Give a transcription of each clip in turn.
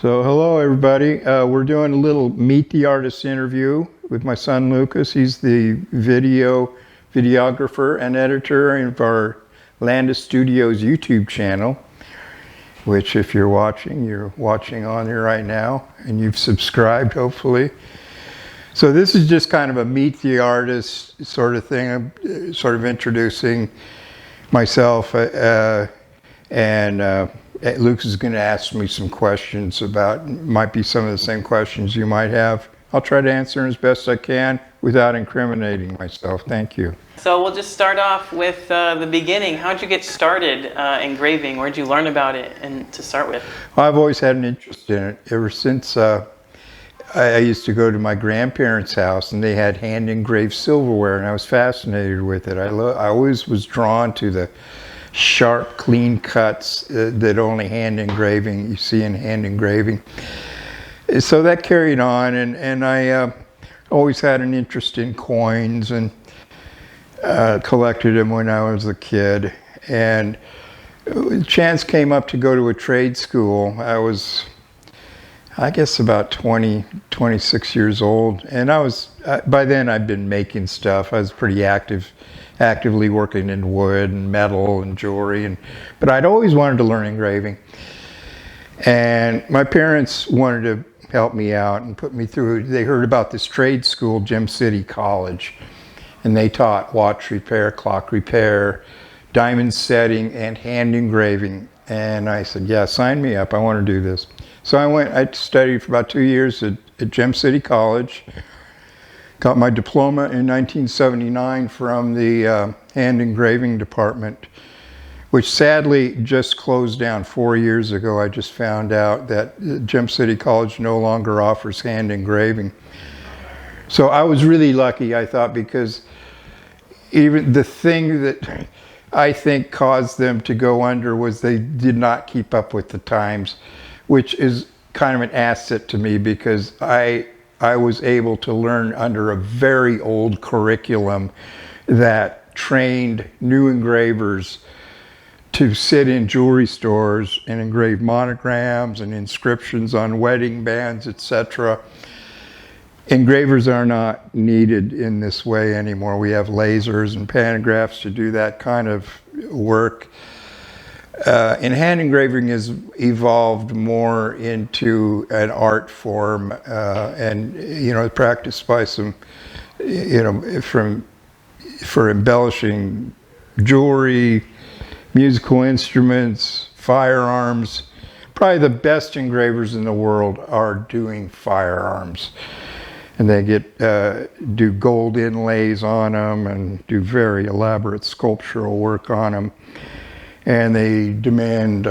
So hello everybody. We're doing a little Meet the Artist interview with my son Lucas. He's the videographer and editor of our Landis Studios YouTube channel, which if you're watching on here right now and you've subscribed hopefully. So this is just kind of a Meet the Artist sort of thing. I'm sort of introducing myself and Lucas is going to ask me some questions might be some of the same questions you might have. I'll try to answer as best I can without incriminating myself. Thank you. So we'll just start off with the beginning. How'd you get started engraving? Where'd you learn about it and to start with? Well, I've always had an interest in it ever since I used to go to my grandparents' house and they had hand engraved silverware and I was fascinated with it. I always was drawn to the sharp, clean cuts that only you see in hand engraving. So that carried on, and I always had an interest in coins and collected them when I was a kid. And a chance came up to go to a trade school. I was, I guess, about 26 years old, and by then I'd been making stuff. I was pretty actively working in wood and metal and jewelry, but I'd always wanted to learn engraving. And my parents wanted to help me out and put me through. They heard about this trade school, Gem City College, and they taught watch repair, clock repair, diamond setting, and hand engraving. And I said, yeah, sign me up. I want to do this. So I studied for about 2 years at Gem City College. Got my diploma in 1979 from the hand engraving department, which sadly just closed down 4 years ago. I just found out that Gem City College no longer offers hand engraving. So I was really lucky, I thought, because even the thing that I think caused them to go under was they did not keep up with the times, which is kind of an asset to me because I was able to learn under a very old curriculum that trained new engravers to sit in jewelry stores and engrave monograms and inscriptions on wedding bands, etc. Engravers are not needed in this way anymore. We have lasers and pantographs to do that kind of work. And hand engraving has evolved more into an art form, and practiced by some, for embellishing jewelry, musical instruments, firearms. Probably the best engravers in the world are doing firearms, and they do gold inlays on them and do very elaborate sculptural work on them. And they demand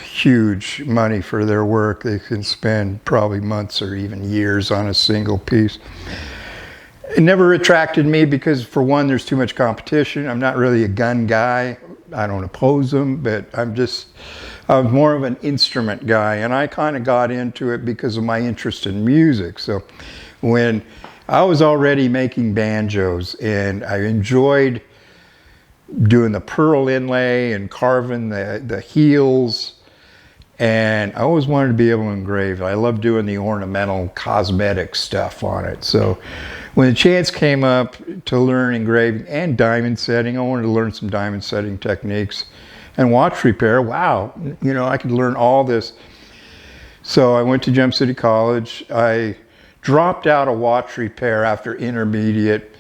huge money for their work. They can spend probably months or even years on a single piece. It never attracted me because, for one, there's too much competition. I'm not really a gun guy. I don't oppose them, but I'm more of an instrument guy. And I kind of got into it because of my interest in music. So when I was already making banjos and I enjoyed doing the pearl inlay and carving the heels, and I always wanted to be able to engrave. I love doing the ornamental cosmetic stuff on it. So when the chance came up to learn engraving and diamond setting, I wanted to learn some diamond setting techniques and watch repair. Wow, I could learn all this. So I went to Gem City College. I dropped out of watch repair after intermediate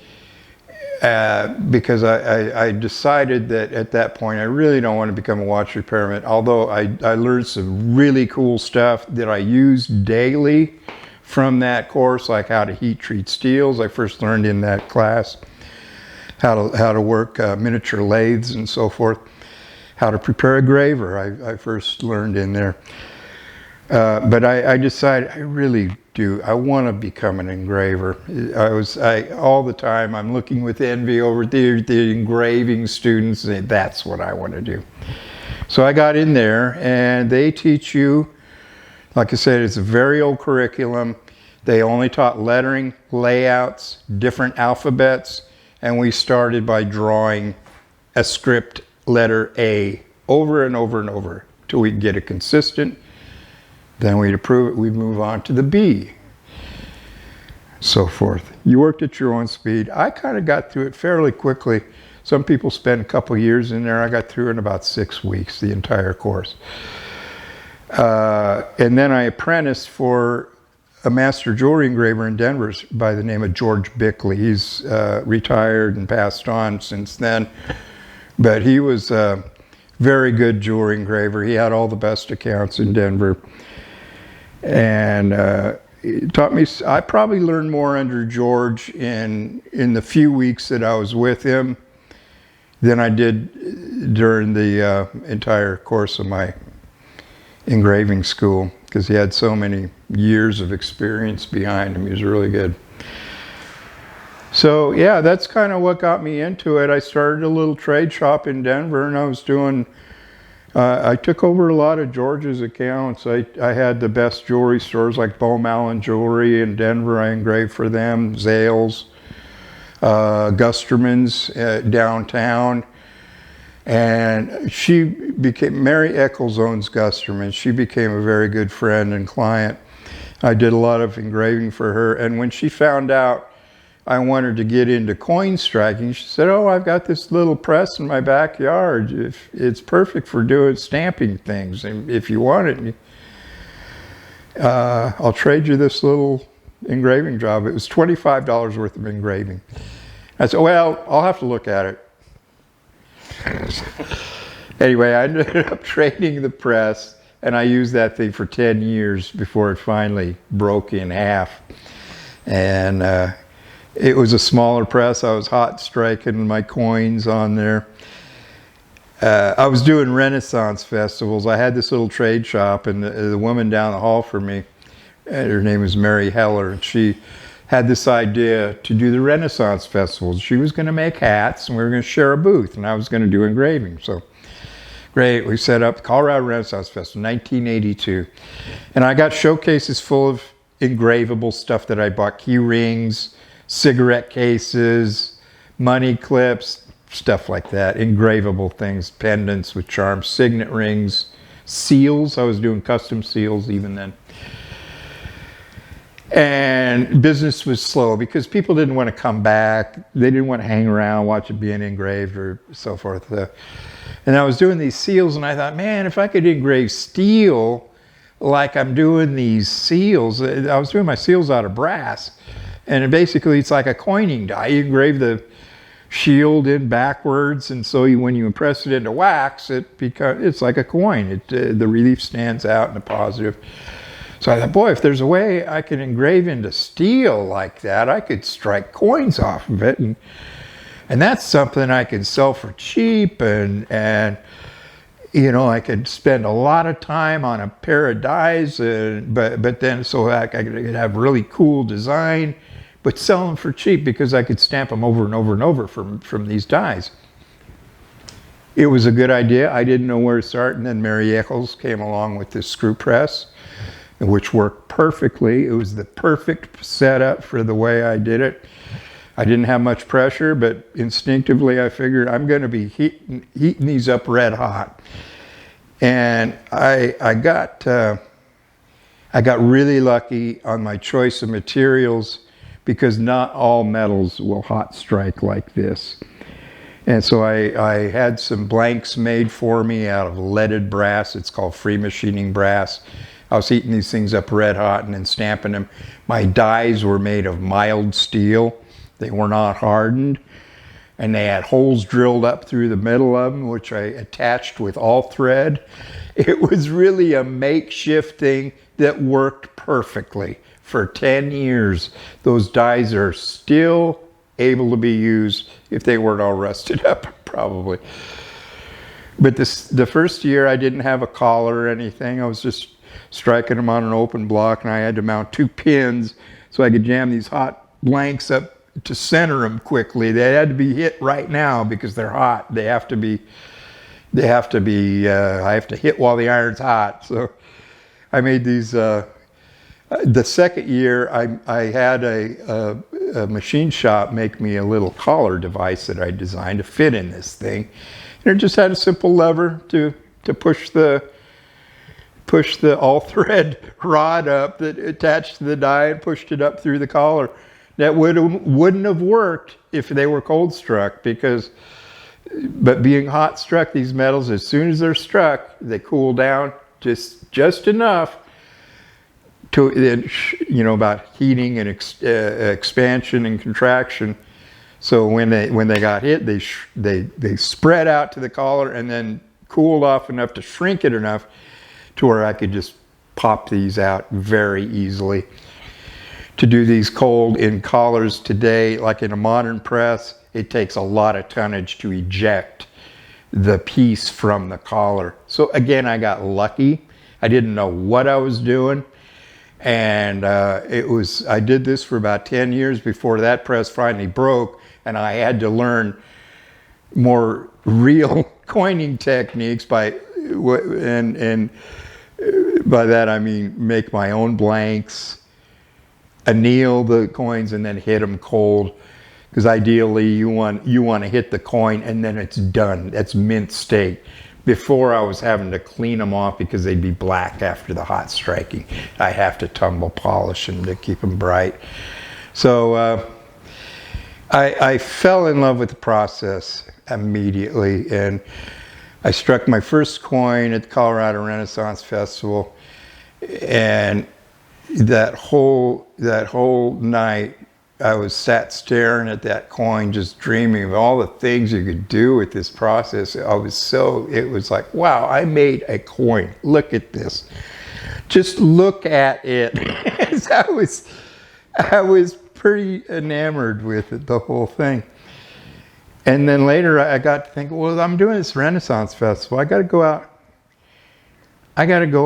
because I decided that at that point I really don't want to become a watch repairman, although I learned some really cool stuff that I use daily from that course, like how to heat treat steels. I first learned in that class how to work miniature lathes and so forth, how to prepare a graver. I first learned in there. But I decided I want to become an engraver. All the time I'm looking with envy over the engraving students, and that's what I want to do. So I got in there, and they teach you, like I said, it's a very old curriculum. They only taught lettering, layouts, different alphabets, and we started by drawing a script letter A over and over and over till we could get a consistent, Then we'd approve it, we'd move on to the B, so forth. You worked at your own speed. I kind of got through it fairly quickly. Some people spend a couple years in there. I got through in about 6 weeks, the entire course. And then I apprenticed for a master jewelry engraver in Denver by the name of George Bickley. He's retired and passed on since then, but he was a very good jewelry engraver. He had all the best accounts in Denver, and he taught me. I probably learned more under George in the few weeks that I was with him than I did during the entire course of my engraving school, because he had so many years of experience behind him. He was really good. So yeah, that's kind of what got me into it. I started a little trade shop in Denver, and I was doing, I took over a lot of George's accounts. I had the best jewelry stores like Bowmallon Jewelry in Denver. I engraved for them, Zales, Gusterman's downtown. And she became, Mary Eccles owns Gusterman. She became a very good friend and client. I did a lot of engraving for her. And when she found out I wanted to get into coin striking, she said, "Oh, I've got this little press in my backyard. It's perfect for doing stamping things. And if you want it, I'll trade you this little engraving job." It was $25 worth of engraving. I said, "Well, I'll have to look at it." Anyway, I ended up trading the press, and I used that thing for 10 years before it finally broke in half. And it was a smaller press. I was hot striking my coins on there. I was doing Renaissance festivals. I had this little trade shop, and the woman down the hall from me, her name was Mary Heller, and she had this idea to do the Renaissance festivals. She was going to make hats, and we were going to share a booth, and I was going to do engraving. So great, we set up Colorado Renaissance Festival, 1982. And I got showcases full of engravable stuff that I bought: key rings, cigarette cases, money clips, stuff like that, engravable things, pendants with charms, signet rings, seals. I was doing custom seals even then. And business was slow because people didn't want to come back. They didn't want to hang around, watch it being engraved or so forth. And I was doing these seals, and I thought, man, if I could engrave steel like I'm doing these seals. I was doing my seals out of brass. And basically it's like a coining die. You engrave the shield in backwards, and so when you impress it into wax, it's like a coin. The relief stands out in the positive. So I thought, boy, if there's a way I could engrave into steel like that, I could strike coins off of it, and that's something I could sell for cheap, and you know, I could spend a lot of time on a pair of dies, but then so I could have really cool design, but sell them for cheap because I could stamp them over and over and over from these dies. It was a good idea. I didn't know where to start, and then Mary Eccles came along with this screw press, which worked perfectly. It was the perfect setup for the way I did it. I didn't have much pressure, but instinctively I figured I'm going to be heating these up red hot. And I got really lucky on my choice of materials, because not all metals will hot strike like this. And so I had some blanks made for me out of leaded brass. It's called free machining brass. I was heating these things up red hot and then stamping them. My dies were made of mild steel. They were not hardened. And they had holes drilled up through the middle of them, which I attached with all thread. It was really a makeshift thing that worked perfectly. For 10 years, those dies are still able to be used if they weren't all rusted up, probably. But the first year I didn't have a collar or anything. I was just striking them on an open block, and I had to mount 2 pins so I could jam these hot blanks up to center them quickly. They had to be hit right now because they're hot. I have to hit while the iron's hot. So I made these, the second year I had a machine shop make me a little collar device that I designed to fit in this thing. And it just had a simple lever to push the pushed the all-thread rod up that attached to the die and pushed it up through the collar. That wouldn't have worked if they were cold struck, but being hot struck, these metals, as soon as they're struck, they cool down just enough to, about heating and expansion and contraction. So when they got hit, they spread out to the collar and then cooled off enough to shrink it enough to where I could just pop these out very easily. To do these cold in collars today, like in a modern press, it takes a lot of tonnage to eject the piece from the collar. So again, I got lucky. I didn't know what I was doing. And I did this for about 10 years before that press finally broke, and I had to learn more real coining techniques and by that I mean make my own blanks, anneal the coins, and then hit them cold. Because ideally you want to hit the coin and then it's done. That's mint steak. Before I was having to clean them off because they'd be black after the hot striking. I have to tumble polish them to keep them bright. So I fell in love with the process immediately, and I struck my first coin at the Colorado Renaissance Festival, and that whole night I was sat staring at that coin, just dreaming of all the things you could do with this process. It was like, wow, I made a coin. Look at this. Just look at it. I was pretty enamored with it, the whole thing. And then later I got to think, well, I'm doing this Renaissance Festival. I got to go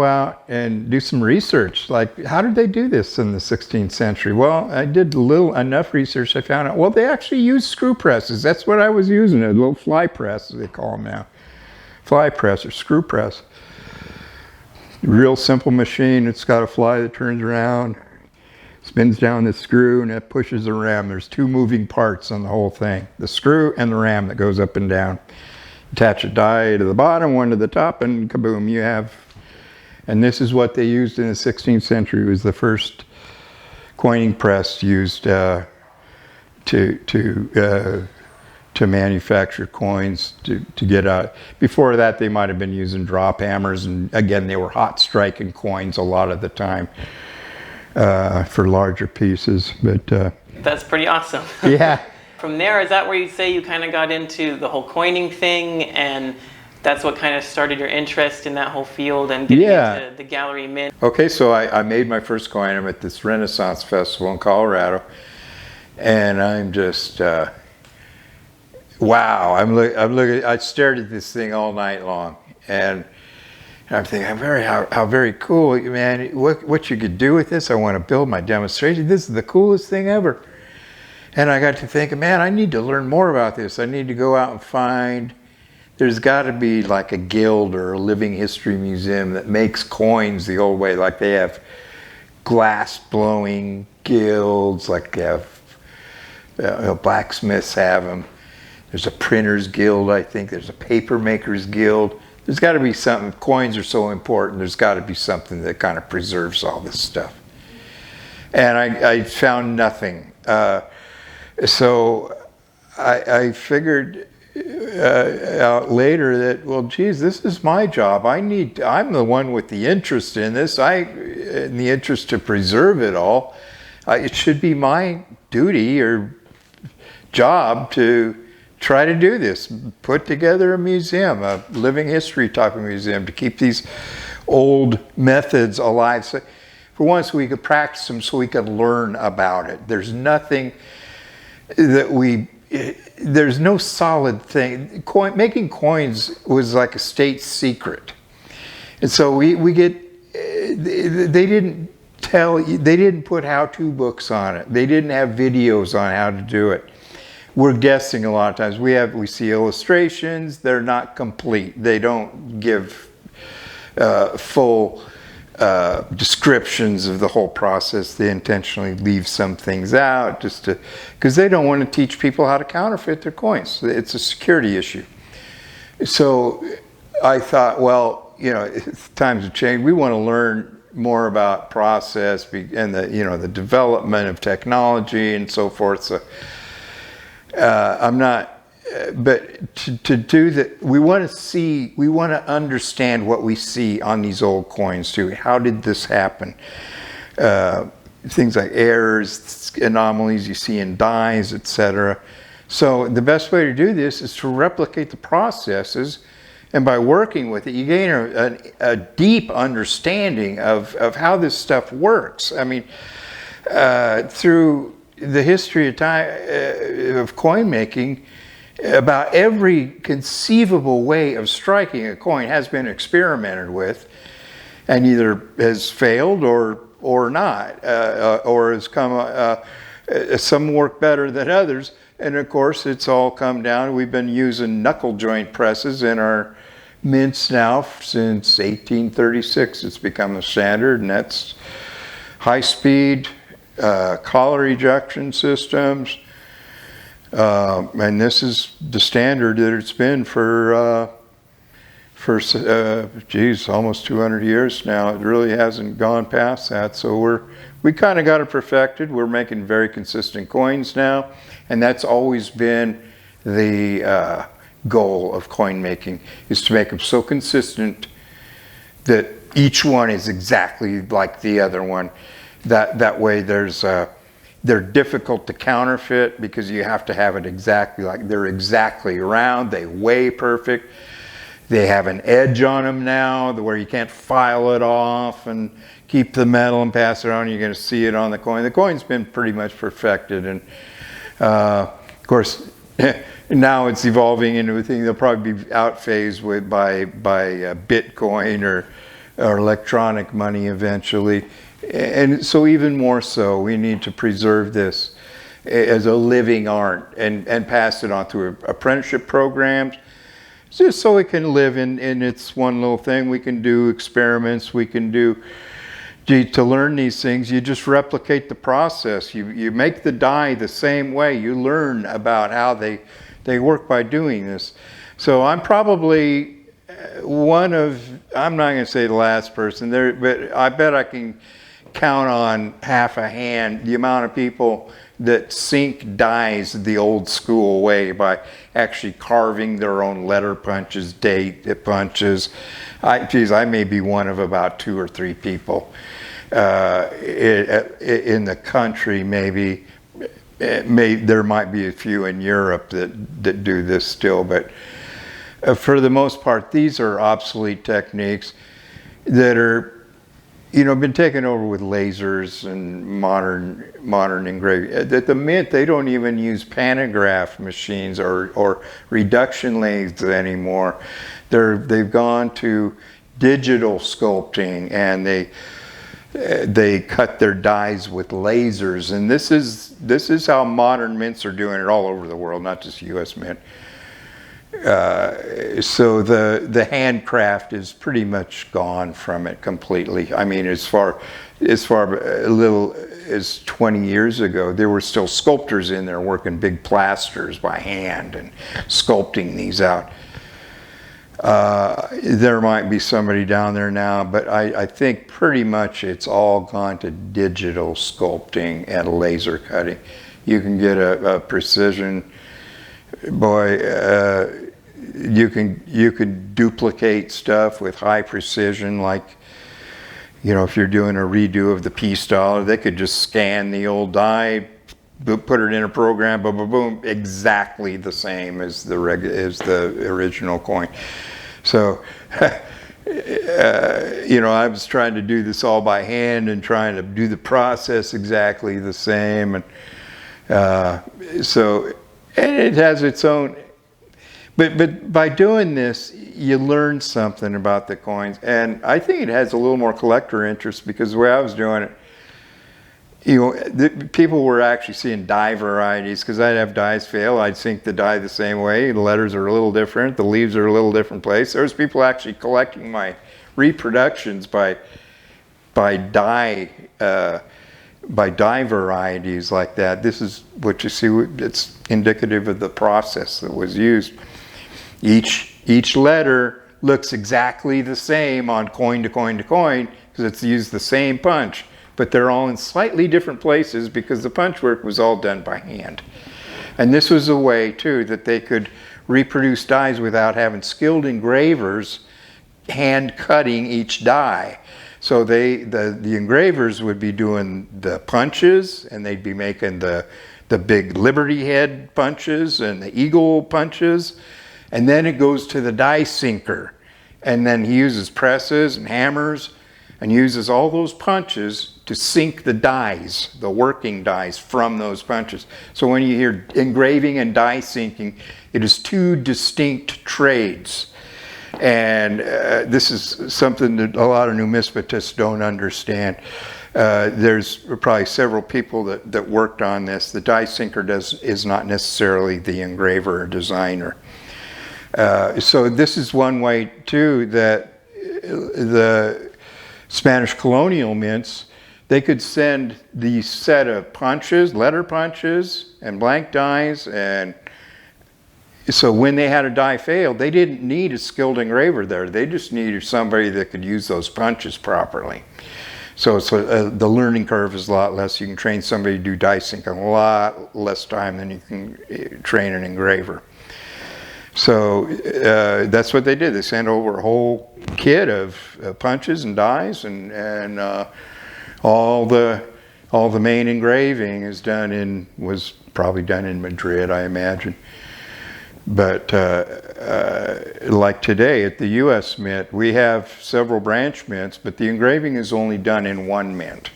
out and do some research. Like, how did they do this in the 16th century? Well, I did enough research. I found out, well, they actually used screw presses. That's what I was using, a little fly press, as they call them now. Fly press or screw press. Real simple machine. It's got a fly that turns around, spins down the screw, and it pushes the ram. There's two moving parts on the whole thing, the screw and the ram that goes up and down. Attach a die to the bottom, one to the top, and kaboom, you have. And this is what they used in the 16th century. It was the first coining press used to manufacture coins to get out. Before that, they might have been using drop hammers, and again, they were hot striking coins a lot of the time for larger pieces. But that's pretty awesome. Yeah. From there, is that where you say you kind of got into the whole coining thing, and that's what kind of started your interest in that whole field and getting into the gallery mint? Okay, so I made my first coin. I'm at this Renaissance Festival in Colorado, and I'm just wow. I'm looking. I stared at this thing all night long, and I'm thinking, how very cool, man. What you could do with this? I want to build my demonstration. This is the coolest thing ever. And I got to thinking, man, I need to learn more about this. I need to go out and find. There's got to be like a guild or a living history museum that makes coins the old way. Like they have glass blowing guilds, like they have blacksmiths have them. There's a printers guild, I think. There's a paper makers guild. There's got to be something. Coins are so important. There's got to be something that kind of preserves all this stuff. And I found nothing. So I figured out later that, well, geez, this is my job. I'm the one with the interest in this. In the interest to preserve it all. It should be my duty or job to try to do this. Put together a museum, a living history type of museum, to keep these old methods alive. So for once we could practice them so we could learn about it. There's nothing that there's no solid thing. Making coins was like a state secret. And so they didn't put how-to books on it. They didn't have videos on how to do it. We're guessing a lot of times. We see illustrations, they're not complete. They don't give full descriptions of the whole process. They intentionally leave some things out because they don't want to teach people how to counterfeit their coins. It's a security issue. So I thought, well, times have changed. We want to learn more about process and the development of technology and so forth. So I'm not. But to do that, we want to understand what we see on these old coins too. How did this happen? Things like errors, anomalies you see in dies, etc. So the best way to do this is to replicate the processes, and by working with it, you gain a deep understanding of how this stuff works. I mean, through the history of time of coin making, about every conceivable way of striking a coin has been experimented with, and either has failed or not, or has come. Some work better than others, and of course, it's all come down. We've been using knuckle joint presses in our mints now since 1836. It's become the standard, and that's high speed collar ejection systems. And this is the standard that it's been for almost 200 years now. It really hasn't gone past that. So we kind of got it perfected. We're making very consistent coins now, and that's always been the goal of coin making, is to make them so consistent that each one is exactly like the other one. That way they're difficult to counterfeit, because you have to have it exactly like they're exactly round. They weigh perfect. They have an edge on them now where you can't file it off and keep the metal and pass it on. You're going to see it on the coin. The coin's been pretty much perfected, and of course now it's evolving into a thing they'll probably be outphased with by Bitcoin or electronic money eventually. And so even more so, we need to preserve this as a living art and pass it on through apprenticeship programs, just so it can live in its one little thing. We can do experiments, we can do, to learn these things, you just replicate the process. You make the die the same way. You learn about how they work by doing this. So I'm probably I'm not going to say the last person there, but I bet I can count on half a hand the amount of people that sink dies the old school way by actually carving their own letter punches, date punches. I may be one of about 2 or 3 people in the country. Maybe there might be a few in Europe that do this still, but for the most part, these are obsolete techniques that are been taken over with lasers and modern engraving. At the Mint, they don't even use pantograph machines or reduction lathes anymore. They've gone to digital sculpting, and they cut their dies with lasers. And this is how modern mints are doing it all over the world, not just U.S. Mint. So the handcraft is pretty much gone from it completely. I mean, as far a little as 20 years ago, there were still sculptors in there working big plasters by hand and sculpting these out. There might be somebody down there now, but I think pretty much it's all gone to digital sculpting and laser cutting. You can get a precision, boy. You can duplicate stuff with high precision, like if you're doing a redo of the peace dollar, they could just scan the old die, put it in a program, boom, boom, boom, exactly the same as the original coin. So I was trying to do this all by hand and trying to do the process exactly the same, and it has its own. But by doing this, you learn something about the coins, and I think it has a little more collector interest, because the way I was doing it, people were actually seeing die varieties, because I'd have dies fail. I'd sink the die the same way. The letters are a little different. The leaves are a little different place. There was people actually collecting my reproductions by die varieties like that. This is what you see. It's indicative of the process that was used. Each letter looks exactly the same on coin to coin to coin because it's used the same punch, but they're all in slightly different places because the punch work was all done by hand. And this was a way too that they could reproduce dies without having skilled engravers hand cutting each die. So the engravers would be doing the punches, and they'd be making the big Liberty head punches and the eagle punches, and then it goes to the die sinker, and then he uses presses and hammers and uses all those punches to sink the dies, the working dies from those punches. So when you hear engraving and die sinking, it is two distinct trades. And this is something that a lot of numismatists don't understand. There's probably several people that worked on this. The die sinker is not necessarily the engraver or designer. So this is one way too that the Spanish colonial mints, they could send the set of punches, letter punches, and blank dies, and so when they had a die failed, they didn't need a skilled engraver there. They just needed somebody that could use those punches properly. So the learning curve is a lot less. You can train somebody to do die sync in a lot less time than you can train an engraver. So that's what they did. They sent over a whole kit of punches and dies, and all the main engraving was probably done in Madrid, I imagine. But like today at the U.S. Mint, we have several branch mints, but the engraving is only done in one mint.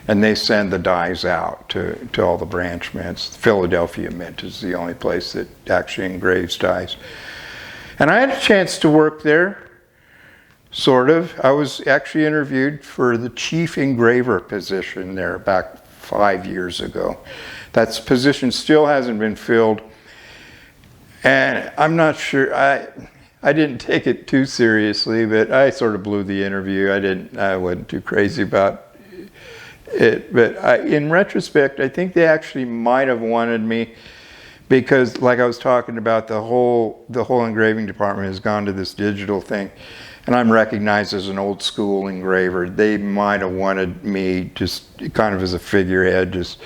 And they send the dies out to all the branch mints. The Philadelphia Mint is the only place that actually engraves dies. And I had a chance to work there, sort of. I was actually interviewed for the chief engraver position there back 5 years ago. That position still hasn't been filled. And I'm not sure, I didn't take it too seriously, but I sort of blew the interview. I wasn't too crazy about it. But in retrospect, I think they actually might have wanted me because, like I was talking about, the whole engraving department has gone to this digital thing. And I'm recognized as an old school engraver. They might have wanted me just kind of as a figurehead, just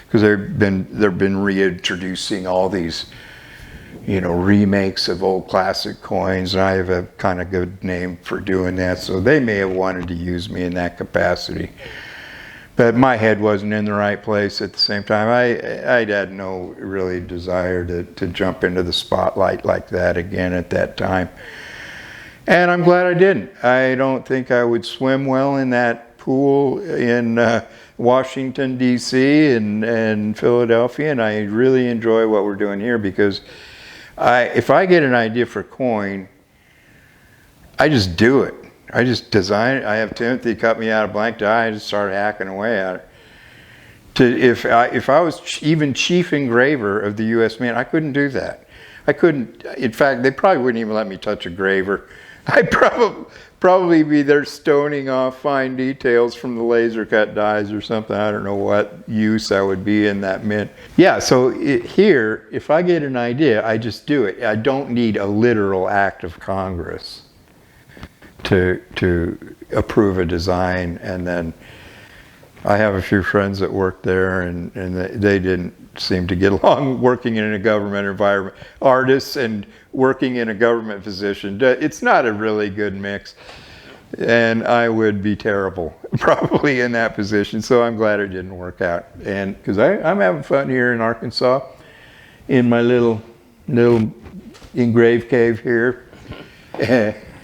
because they've been reintroducing all these remakes of old classic coins, and I have a kind of good name for doing that, so they may have wanted to use me in that capacity. But my head wasn't in the right place at the same time. I had no really desire to jump into the spotlight like that again at that time. And I'm glad I didn't. I don't think I would swim well in that pool in Washington, D.C. and Philadelphia, and I really enjoy what we're doing here because if I get an idea for coin, I just do it. I just design it. I have Timothy cut me out a blank die. I just start hacking away at it. If I was even chief engraver of the U.S. Mint, I couldn't do that. I couldn't. In fact, they probably wouldn't even let me touch a graver. I'd probably be there stoning off fine details from the laser cut dies or something. I don't know what use I would be in that mint. Yeah, so here, if I get an idea, I just do it. I don't need a literal act of Congress to approve a design. And then I have a few friends that work there, and they didn't seem to get along working in a government environment. Artists and working in a government position, it's not a really good mix. And I would be terrible probably in that position. So I'm glad it didn't work out. And because I'm having fun here in Arkansas in my little engraved cave here.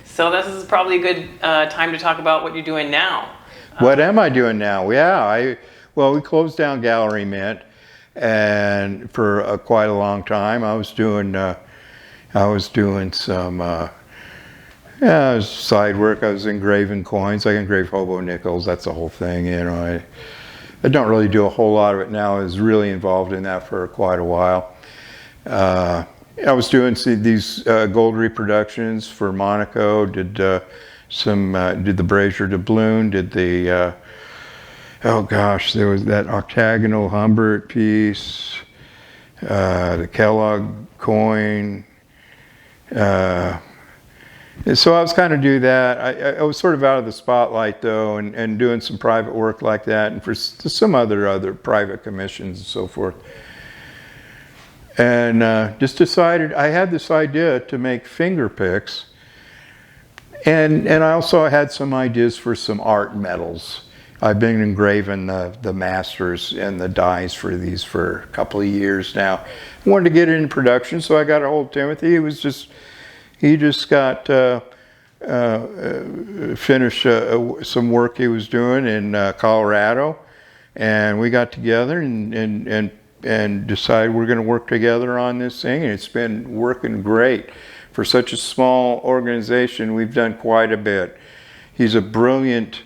So this is probably a good time to talk about what you're doing now. What am I doing now? Yeah, we closed down Gallery Mint, and for quite a long time I was doing some side work. I was engraving coins. I engrave hobo nickels. That's the whole thing. I don't really do a whole lot of it now. I was really involved in that for quite a while. I was doing these gold reproductions for Monaco. Did the brazier doubloon. Did the there was that octagonal Humbert piece. The Kellogg coin. And so I was kind of do that. I was sort of out of the spotlight though, and doing some private work like that, and for some other private commissions and so forth. And just decided I had this idea to make finger picks, and I also had some ideas for some art medals. I've been engraving the masters and the dies for these for a couple of years now. I wanted to get it in production, so I got a hold of Timothy. He just got finished some work he was doing in Colorado, and we got together and decided we're going to work together on this thing, and it's been working great. For such a small organization, we've done quite a bit. He's a brilliant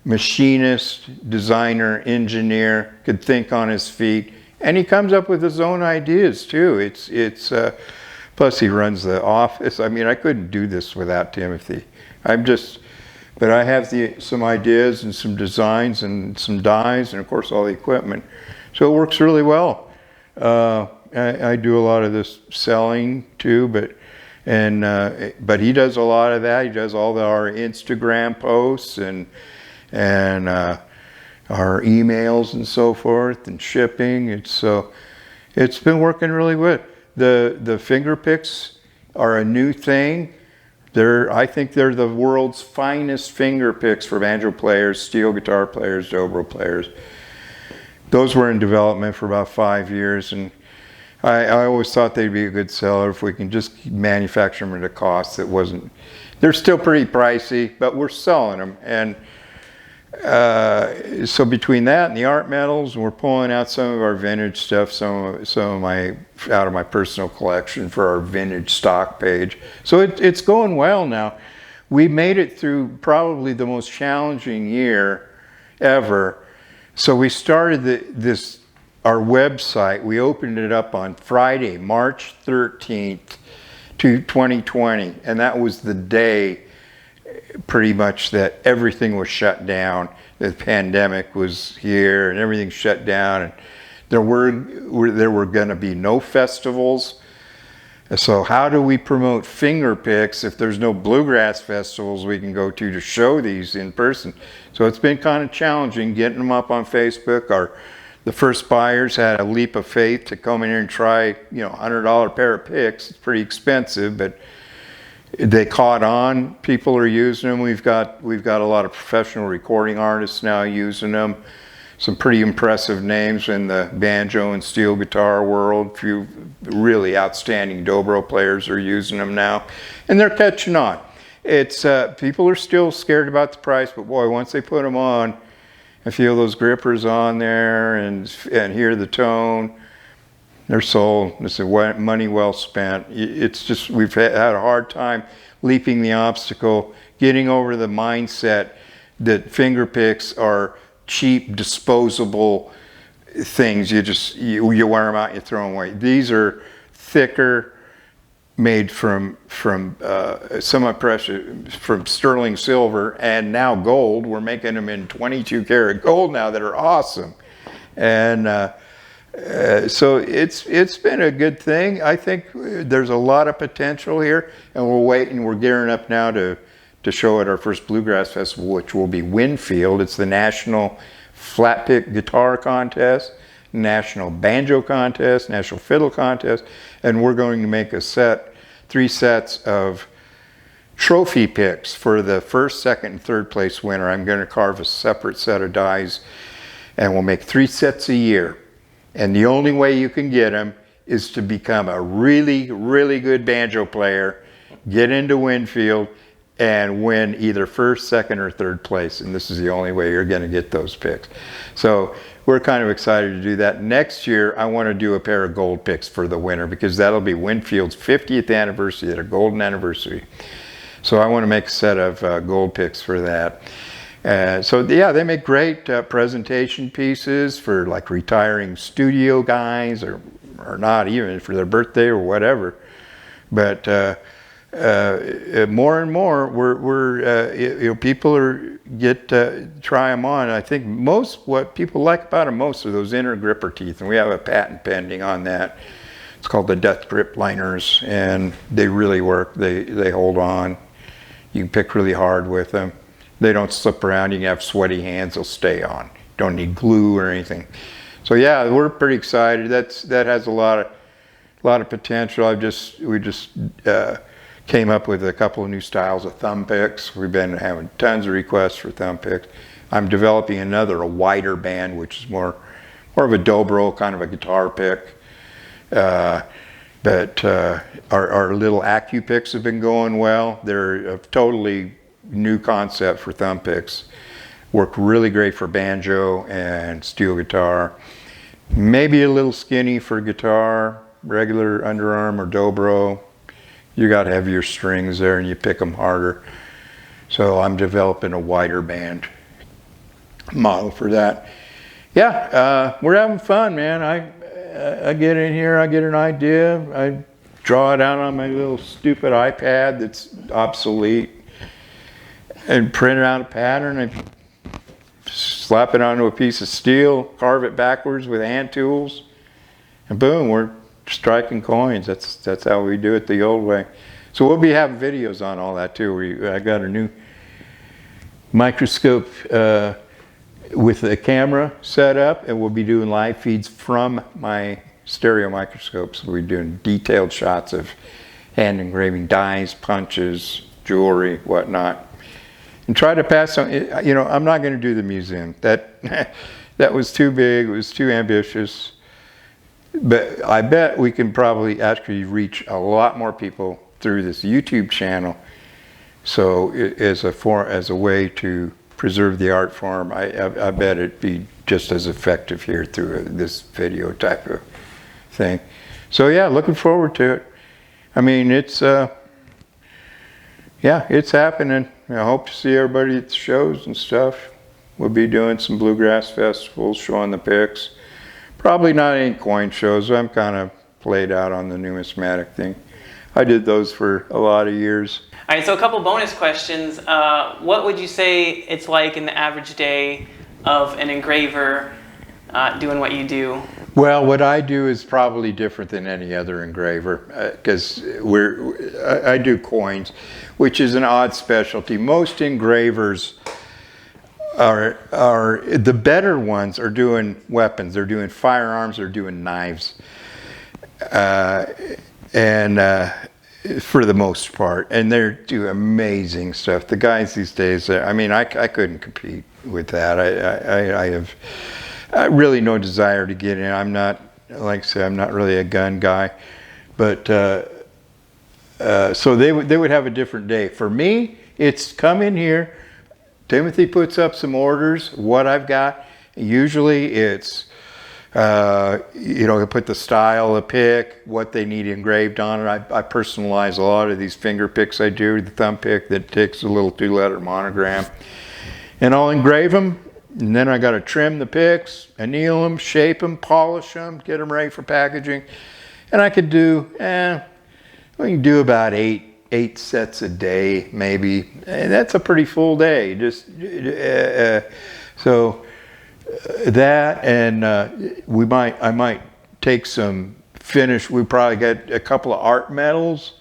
machinist, designer, engineer, could think on his feet, and he comes up with his own ideas too. Plus he runs the office. I mean, I couldn't do this without Timothy. But I have some ideas and some designs and some dies and of course all the equipment. So it works really well. I do a lot of this selling too, but he does a lot of that. He does all our Instagram posts and our emails and so forth and shipping. It's been working really good. The finger picks are a new thing. I think they're the world's finest finger picks for banjo players, steel guitar players, dobro players. Those were in development for about 5 years, and I always thought they'd be a good seller if we can just manufacture them at a cost that wasn't. They're still pretty pricey, but we're selling them, and so between that and the art medals, we're pulling out some of our vintage stuff, some of my out of my personal collection for our vintage stock page. So it's going well now. We made it through probably the most challenging year ever. So we started our website. We opened it up on Friday, March 13th, 2020, and that was the day pretty much that everything was shut down. The pandemic was here and everything shut down, and there were going to be no festivals. So how do we promote finger picks if there's no bluegrass festivals we can go to show these in person? So it's been kind of challenging getting them up on Facebook. The first buyers had a leap of faith to come in here and try, $100 pair of picks. It's pretty expensive, but they caught on. People are using them. We've got a lot of professional recording artists now using them. Some pretty impressive names in the banjo and steel guitar world. A few really outstanding dobro players are using them now, and they're catching on. People are still scared about the price, but boy, once they put them on and feel those grippers on there and hear the tone, they're sold. It's money well spent. It's just we've had a hard time leaping the obstacle, getting over the mindset that finger picks are cheap, disposable things. You wear them out, you throw them away. These are thicker, made from semi-precious, from sterling silver, and now gold. We're making them in 22 karat gold now that are awesome, and so it's been a good thing. I think there's a lot of potential here, and we're gearing up now to show at our first Bluegrass Festival, which will be Winfield. It's the National Flat Pick Guitar Contest, National Banjo Contest, National Fiddle Contest, and we're going to make 3 sets of trophy picks for the first, second, and third place winner. I'm going to carve a separate set of dies, and we'll make 3 sets a year. And the only way you can get them is to become a really, really good banjo player, get into Winfield, and win either first, second, or third place. And this is the only way you're going to get those picks. So we're kind of excited to do that. Next year, I want to do a pair of gold picks for the winner, because that'll be Winfield's 50th anniversary, their golden anniversary. So I want to make a set of gold picks for that. So yeah, they make great presentation pieces for like retiring studio guys, or not even for their birthday or whatever. But more and more, people try them on. I think what people like about them most are those inner gripper teeth, and we have a patent pending on that. It's called the Death Grip Liners, and they really work. They hold on. You can pick really hard with them. They don't slip around. You can have sweaty hands, they'll stay on. Don't need glue or anything. So yeah, we're pretty excited. That has a lot of potential. We just came up with a couple of new styles of thumb picks. We've been having tons of requests for thumb picks. I'm developing a wider band, which is more of a dobro, kind of a guitar pick. But our little Acu picks have been going well. They're a totally new concept for thumb picks. Work really great for banjo and steel guitar. Maybe a little skinny for guitar, regular underarm or dobro. You got heavier strings there and you pick them harder. So I'm developing a wider band model for that. Yeah, we're having fun, man. I get in here, I get an idea, I draw it out on my little stupid iPad that's obsolete, and print out a pattern and slap it onto a piece of steel, carve it backwards with hand tools, and boom, we're striking coins. That's how we do it the old way. So we'll be having videos on all that too. I got a new microscope with the camera set up, and we'll be doing live feeds from my stereo microscopes. We'll be doing detailed shots of hand engraving dies, punches, jewelry, whatnot, and try to pass on. I'm not going to do the museum. That was too big. It was too ambitious. But I bet we can probably actually reach a lot more people through this YouTube channel. So as a way to preserve the art form, I bet it'd be just as effective here through this video type of thing. So yeah, looking forward to it. I mean, it's happening. I hope to see everybody at the shows and stuff. We'll be doing some bluegrass festivals, showing the picks. Probably not any coin shows. I'm kind of played out on the numismatic thing. I did those for a lot of years. All right, so a couple bonus questions. What would you say it's like in the average day of an engraver doing what you do? Well, what I do is probably different than any other engraver because I do coins, which is an odd specialty. Most engravers are the better ones are doing weapons. They're doing firearms. They're doing knives, and for the most part, and they're doing amazing stuff. The guys these days, I mean, I couldn't compete with that. I have really no desire to get in. I'm not, like I say, I'm not really a gun guy, but so they would have a different day. For me, it's come in here. Timothy puts up some orders. What I've got, usually it's put the style of pick, what they need engraved on it. I personalize a lot of these finger picks I do, the thumb pick that takes a little 2-letter monogram. And I'll engrave them, and then I got to trim the picks, anneal them, shape them, polish them, get them ready for packaging. And I could do, we can do about eight sets a day, maybe. And that's a pretty full day. That, and I might take some finish. We probably got a couple of art metals,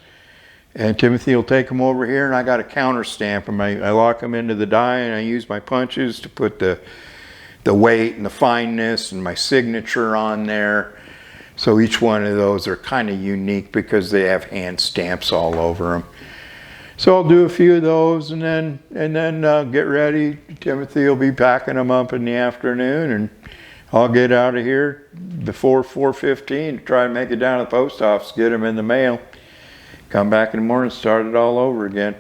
and Timothy will take them over here, and I got to counter stamp them. I lock them into the die, and I use my punches to put the weight and the fineness and my signature on there. So each one of those are kind of unique because they have hand stamps all over them. So I'll do a few of those and then get ready. Timothy will be packing them up in the afternoon, and I'll get out of here before 4:15 to try and make it down to the post office, get them in the mail, come back in the morning, start it all over again.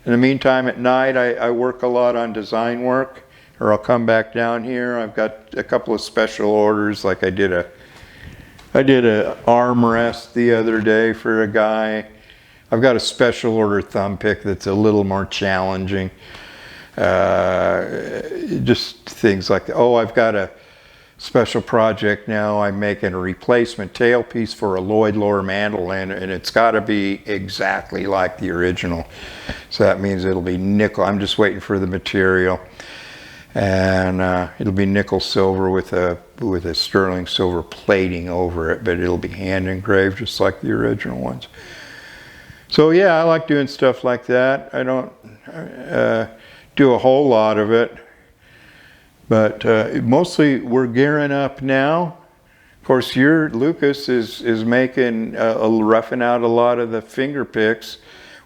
In the meantime, at night, I work a lot on design work, or I'll come back down here. I've got a couple of special orders, like I did a armrest the other day for a guy. I've got a special order thumb pick that's a little more challenging. Just things like that. Oh, I've got a special project now. I'm making a replacement tailpiece for a Lloyd lower mantle, and it's got to be exactly like the original. So that means it'll be nickel. I'm just waiting for the material. And it'll be nickel silver with a sterling silver plating over it, but it'll be hand engraved just like the original ones. So yeah, I like doing stuff like that. I don't do a whole lot of it, but mostly we're gearing up now. Of course, Lucas is making roughing out a lot of the finger picks.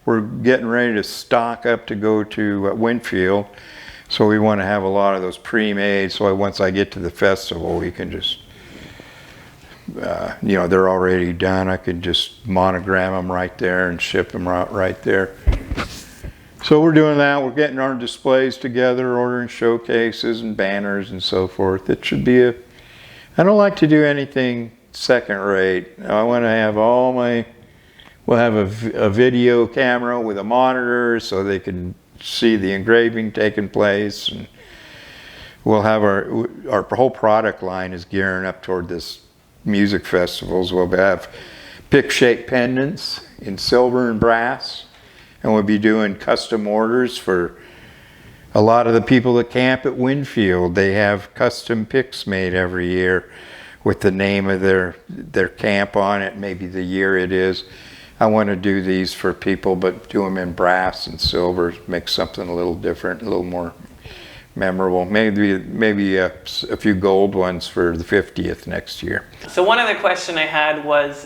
We're getting ready to stock up to go to Winfield, so we want to have a lot of those pre-made. So once I get to the festival, we can just they're already done. I could just monogram them right there and ship them right there. So we're doing that. We're getting our displays together, ordering showcases and banners and so forth. It should be I don't like to do anything second rate. I want to have we'll have a video camera with a monitor so they can see the engraving taking place. And we'll have our whole product line is gearing up toward this music festivals. We'll have pick-shaped pendants in silver and brass. And we'll be doing custom orders for a lot of the people that camp at Winfield. They have custom picks made every year with the name of their camp on it, maybe the year it is. I want to do these for people, but do them in brass and silver, make something a little different, a little more memorable. Maybe a few gold ones for the 50th next year. So one other question I had was,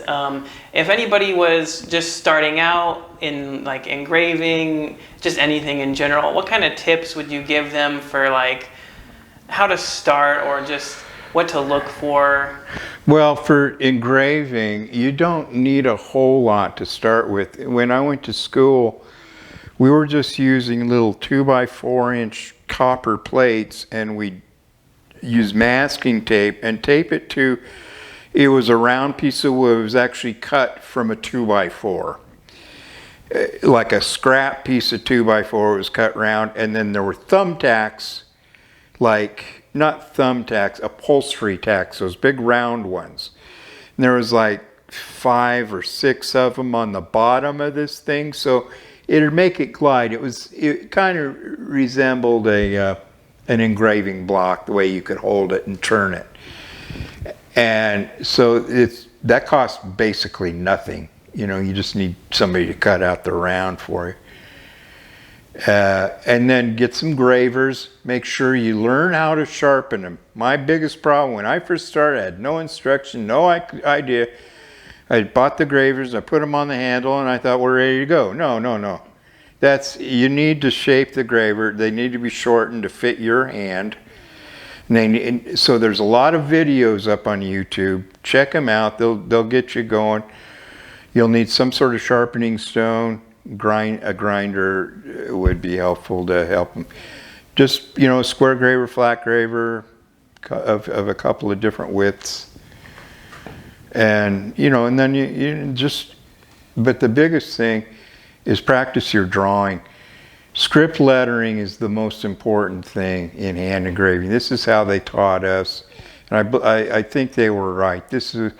if anybody was just starting out in like engraving, just anything in general, what kind of tips would you give them for like how to start or just what to look for? Well, for engraving, you don't need a whole lot to start with. When I went to school, we were just using little 2x4-inch copper plates, and we use masking tape and tape it to, it was a round piece of wood. It was actually cut from a 2x4. Like a scrap piece of 2x4 was cut round, and then there were thumbtacks, not thumbtacks, upholstery tacks, those big round ones. And there was like 5 or 6 of them on the bottom of this thing, so it'd make it glide. It kind of resembled an engraving block, the way you could hold it and turn it. And so that costs basically nothing. You just need somebody to cut out the round for you. And then get some gravers. Make sure you learn how to sharpen them. My biggest problem when I first started, I had no instruction, no idea. I bought the gravers, I put them on the handle, and I thought we're ready to go. No. You need to shape the graver. They need to be shortened to fit your hand. So there's a lot of videos up on YouTube. Check them out. They'll get you going. You'll need some sort of sharpening stone. A grinder would be helpful to help them. Just a square graver, flat graver of a couple of different widths. And and then you just, but the biggest thing is practice your drawing. Script lettering is the most important thing in hand engraving. This is how they taught us, and I think they were right. This is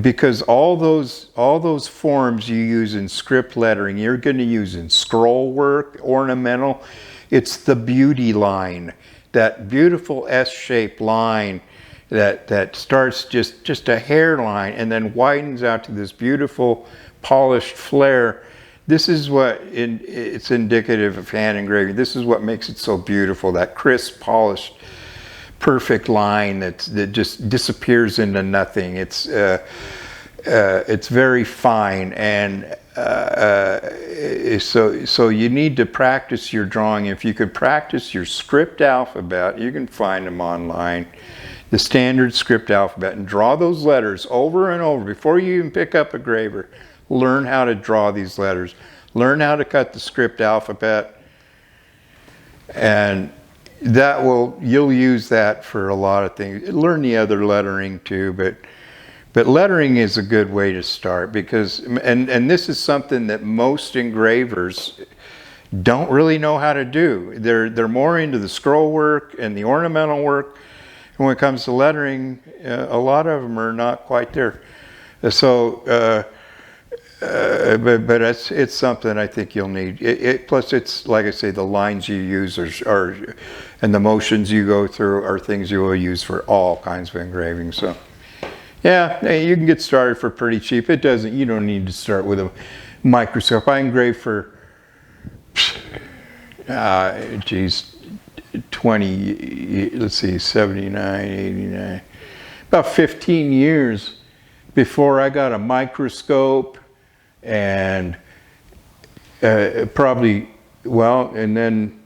because all those forms you use in script lettering, you're going to use in scroll work, ornamental. It's the beauty line, that beautiful S-shaped line that starts just a hairline and then widens out to this beautiful polished flare. This is what it's indicative of hand engraving. This is what makes it so beautiful, that crisp, polished, perfect line that just disappears into nothing. It's very fine, and so you need to practice your drawing. If you could practice your script alphabet, you can find them online, the standard script alphabet, and draw those letters over and over before you even pick up a graver. Learn how to draw these letters. Learn how to cut the script alphabet, and you'll use that for a lot of things. Learn the other lettering too, but lettering is a good way to start, because and this is something that most engravers don't really know how to do. They're more into the scroll work and the ornamental work, and when it comes to lettering, a lot of them are not quite there. So but it's something I think you'll need. Plus, it's like I say, the lines you use are and the motions you go through are things you will use for all kinds of engraving. So yeah, you can get started for pretty cheap. You don't need to start with microscope. I engraved for, geez, 20, let's see, 79, 89, about 15 years before I got a microscope, and probably, well, and then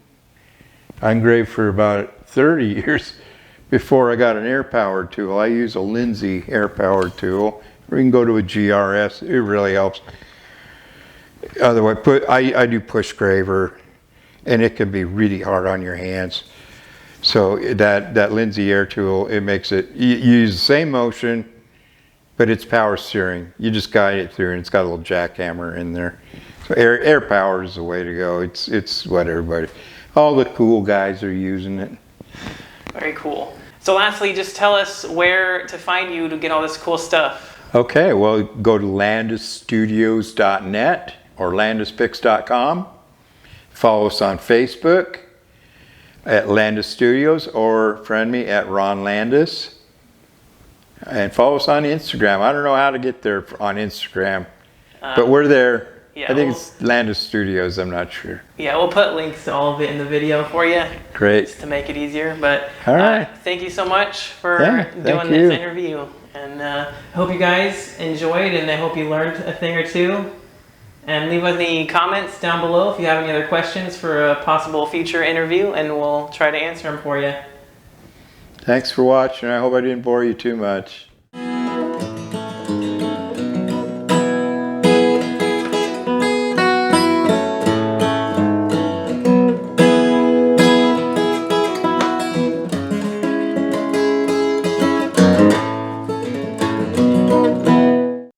I engraved for about 30 years before I got an air-powered tool. I use a Lindsay air-powered tool. Or you can go to a GRS. It really helps. Otherwise, I do push graver, and it can be really hard on your hands. So that Lindsay air tool, it makes it, you use the same motion, but it's power steering. You just guide it through, and it's got a little jackhammer in there. So air power is the way to go. It's what everybody, all the cool guys are using it. Very cool. So lastly, just tell us where to find you to get all this cool stuff. Okay, well, go to landisstudios.net or landispix.com. Follow us on Facebook at Landis Studios, or friend me at Ron Landis. And follow us on Instagram. I don't know how to get there on Instagram, but we're there. Yeah, I think it's Landis Studios, I'm not sure. Yeah, we'll put links to all of it in the video for you. Great. Just to make it easier. But all right. Thank you so much for doing you. this interview. And I hope you guys enjoyed, and I hope you learned a thing or two. And leave any comments down below if you have any other questions for a possible future interview, and we'll try to answer them for you. Thanks for watching. I hope I didn't bore you too much.